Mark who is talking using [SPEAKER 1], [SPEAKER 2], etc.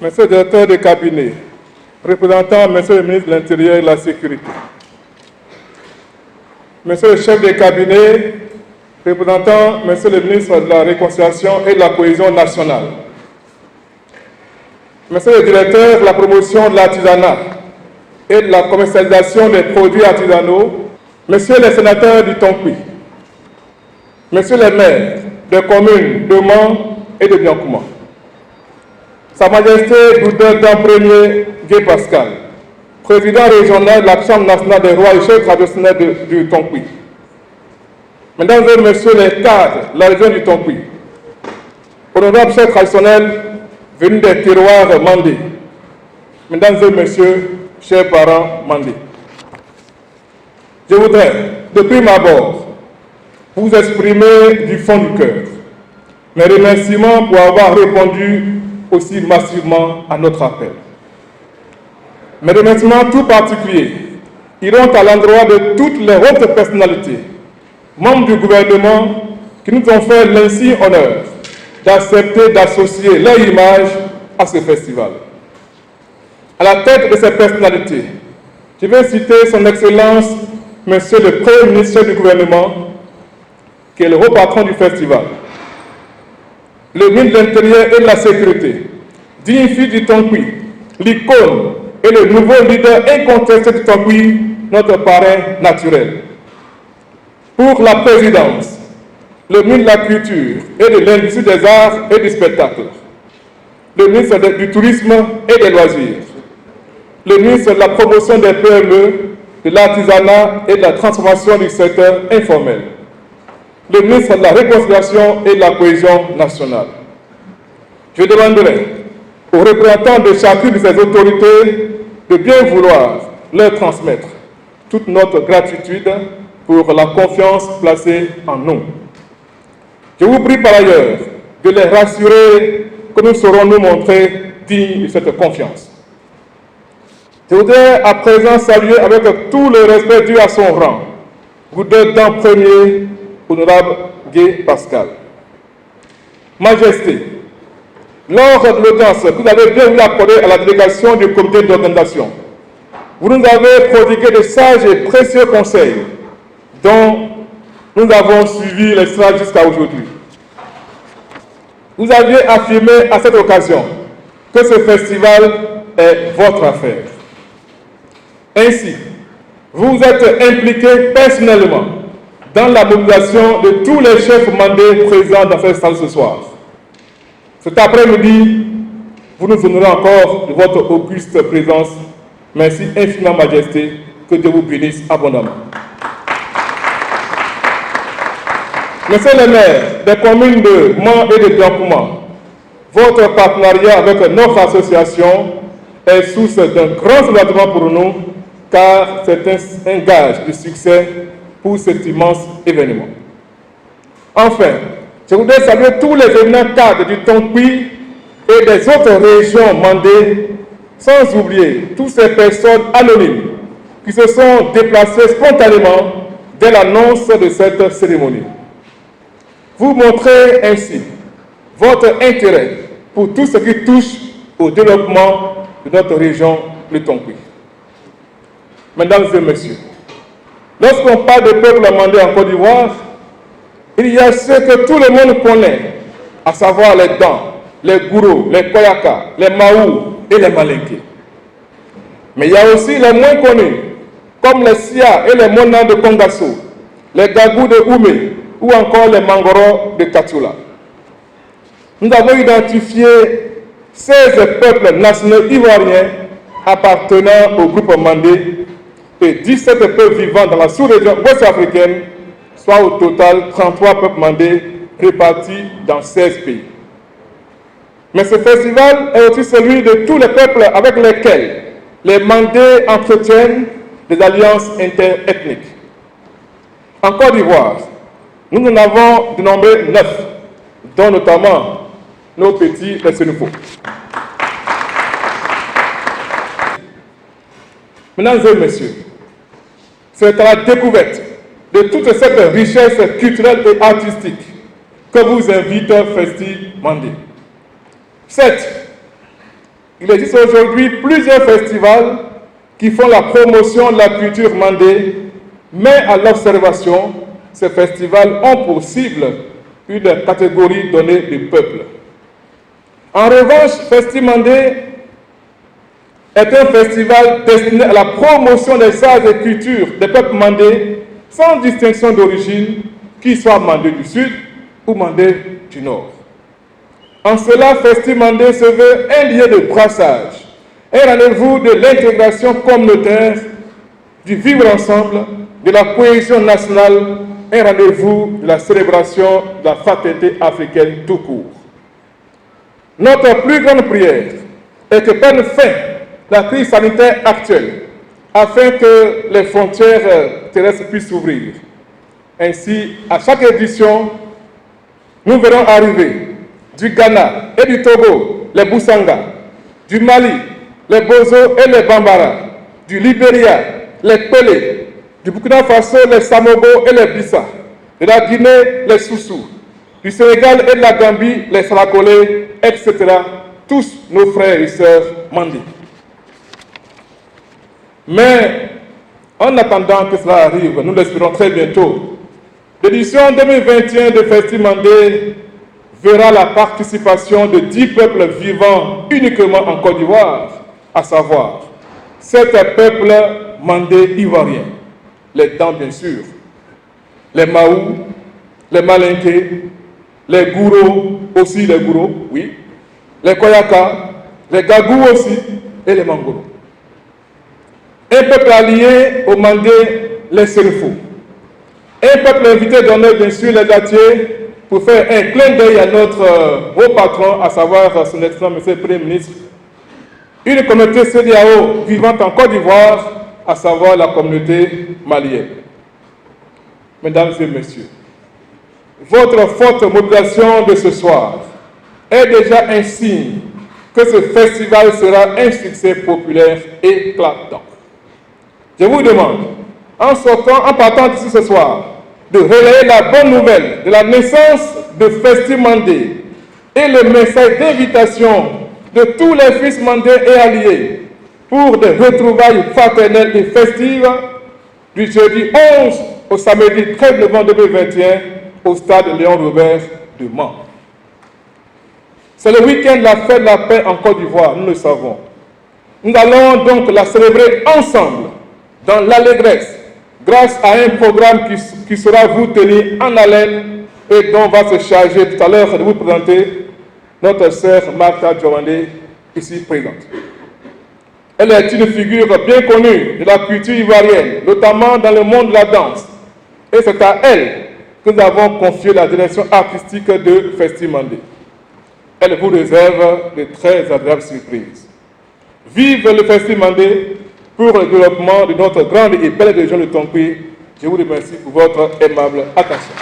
[SPEAKER 1] Monsieur le directeur de cabinet, représentant Monsieur le ministre de l'Intérieur et de la Sécurité, Monsieur le chef de cabinet, représentant Monsieur le ministre de la Réconciliation et de la Cohésion nationale, Monsieur le directeur de la promotion de l'artisanat et de la commercialisation des produits artisanaux, Messieurs les sénateurs du Tonkoui, Messieurs les maires des communes de Mans et de Biancouma, Sa Majesté Goudin Premier Gué Pascal, président régional de la Chambre nationale des rois et chefs traditionnels du Tonkoui, Mesdames et Messieurs les cadres de la région du Tonkoui, honorables chefs traditionnels venus des terroirs mandés, Mesdames et Messieurs, chers parents mandés, je voudrais, de prime abord, vous exprimer du fond du cœur mes remerciements pour avoir répondu aussi massivement à notre appel. Mes remerciements tout particuliers iront à l'endroit de toutes les hautes personnalités, membres du gouvernement, qui nous ont fait l'insigne honneur d'accepter d'associer leur image à ce festival. À la tête de ces personnalités, je vais citer son Excellence, Monsieur le Premier ministre du gouvernement, qui est le haut patron du festival, le ministre de l'Intérieur et de la Sécurité, digne fils du Tonkoui, l'icône et le nouveau leader incontesté du Tonkoui, notre parrain naturel. Pour la présidence, le ministre de la Culture et de l'Industrie des Arts et du Spectacle, le ministre du Tourisme et des Loisirs, le ministre de la Promotion des PME, de l'Artisanat et de la Transformation du secteur informel, le ministre de la Réconciliation et de la Cohésion nationale. Je demanderai aux représentants de chacune de ces autorités de bien vouloir leur transmettre toute notre gratitude pour la confiance placée en nous. Je vous prie par ailleurs de les rassurer que nous saurons nous montrer dignes de cette confiance. Je voudrais à présent saluer avec tout le respect dû à son rang, Goudin Premier, honorable Gué Pascal. Majesté, lors de l'audience que vous avez bien voulu accorder à la délégation du comité d'organisation, vous nous avez prodigué de sages et précieux conseils dont nous avons suivi les strates jusqu'à aujourd'hui. Vous aviez affirmé à cette occasion que ce festival est votre affaire. Ainsi, vous êtes impliqué personnellement dans la mobilisation de tous les chefs mandés présents dans cette salle ce soir. Cet après-midi, vous nous honorez encore de votre auguste présence. Merci infiniment, Majesté, que Dieu vous bénisse abondamment. Monsieur le maire des communes de Mans et de Biancouma, votre partenariat avec notre association est source d'un grand soulagement pour nous, car c'est un gage de succès pour cet immense événement. Enfin, je voudrais saluer tous les éminents cadres du Tonkoui et des autres régions mandées, sans oublier toutes ces personnes anonymes qui se sont déplacées spontanément dès l'annonce de cette cérémonie. Vous montrez ainsi votre intérêt pour tout ce qui touche au développement de notre région, le Tonkoui. Mesdames et messieurs, lorsqu'on parle de peuple mandé en Côte d'Ivoire, il y a ce que tout le monde connaît, à savoir les Dans, les Gouro, les Koyaka, les Maou et les Malinké. Mais il y a aussi les moins connus, comme les Sia et les Mona de Kongasso, les Gagou de Oumé ou encore les Mangoro de Katioula. Nous avons identifié 16 peuples nationaux ivoiriens appartenant au groupe mandé et 17 peuples vivant dans la sous-région ouest-africaine, soit au total 33 peuples mandés répartis dans 16 pays. Mais ce festival est aussi celui de tous les peuples avec lesquels les mandés entretiennent des alliances interethniques. En Côte d'Ivoire, nous en avons dénombré 9, dont notamment nos petits et Sénéfaux. Mesdames et messieurs, c'est à la découverte de toute cette richesse culturelle et artistique que vous invite Festi Mandé. Certes, Il existe aujourd'hui plusieurs festivals qui font la promotion de la culture mandé, mais à l'observation, ces festivals ont pour cible une catégorie donnée du peuple. En revanche, Festimandé est un festival destiné à la promotion des arts et cultures des peuples mandés, sans distinction d'origine, qu'ils soient mandés du Sud ou mandés du Nord. En cela, Festimandé se veut un lieu de brassage, un rendez-vous de l'intégration communautaire, du vivre ensemble, de la cohésion nationale, un rendez-vous de la célébration de la fraternité africaine tout court. Notre plus grande prière est que prenne fin la crise sanitaire actuelle, afin que les frontières terrestres puissent s'ouvrir. Ainsi, à chaque édition, nous verrons arriver du Ghana et du Togo, les Boussanga, du Mali, les Bozo et les Bambara, du Libéria, les Pelé, du Burkina Faso, les Samogo et les Bissa, de la Guinée, les Soussou, du Sénégal et de la Gambie, les Sarakolé, etc. Tous nos frères et sœurs mandés. Mais en attendant que cela arrive, nous l'espérons très bientôt, l'édition 2021 de Festimandé verra la participation de 10 peuples vivant uniquement en Côte d'Ivoire, à savoir 7 peuples mandés ivoiriens, les Dans bien sûr, les Maou, les Malinké, les Gouro, aussi les Gouro, oui, les Koyaka, les Gagou aussi, et les Mangoro. Un peuple allié au Mandé, les Serifou. Un peuple invité d'honneur, bien sûr, les Gatiers, pour faire un clin d'œil à notre haut patron, à savoir son excellent monsieur le Premier ministre. Une communauté CEDEAO vivante en Côte d'Ivoire, à savoir la communauté malienne. Mesdames et messieurs, votre forte mobilisation de ce soir est déjà un signe que ce festival sera un succès populaire éclatant. Je vous demande, en partant d'ici ce soir, de relayer la bonne nouvelle de la naissance de Festimandé et le message d'invitation de tous les fils mandés et alliés pour des retrouvailles fraternelles et festives du jeudi 11 au samedi 13 novembre 2021 au stade Léon Robert de Mans. C'est le week-end de la fête de la paix en Côte d'Ivoire, nous le savons. Nous allons donc la célébrer ensemble, dans l'allégresse, grâce à un programme qui sera vous tenir en haleine et dont va se charger tout à l'heure de vous présenter notre sœur Martha Diomandé, ici présente. Elle est une figure bien connue de la culture ivoirienne, notamment dans le monde de la danse. Et c'est à elle que nous avons confié la direction artistique de Festimandé. Elle vous réserve de très agréables surprises. Vive le Festimandé pour le développement de notre grande et belle région de Tonkwé. Je vous remercie pour votre aimable attention.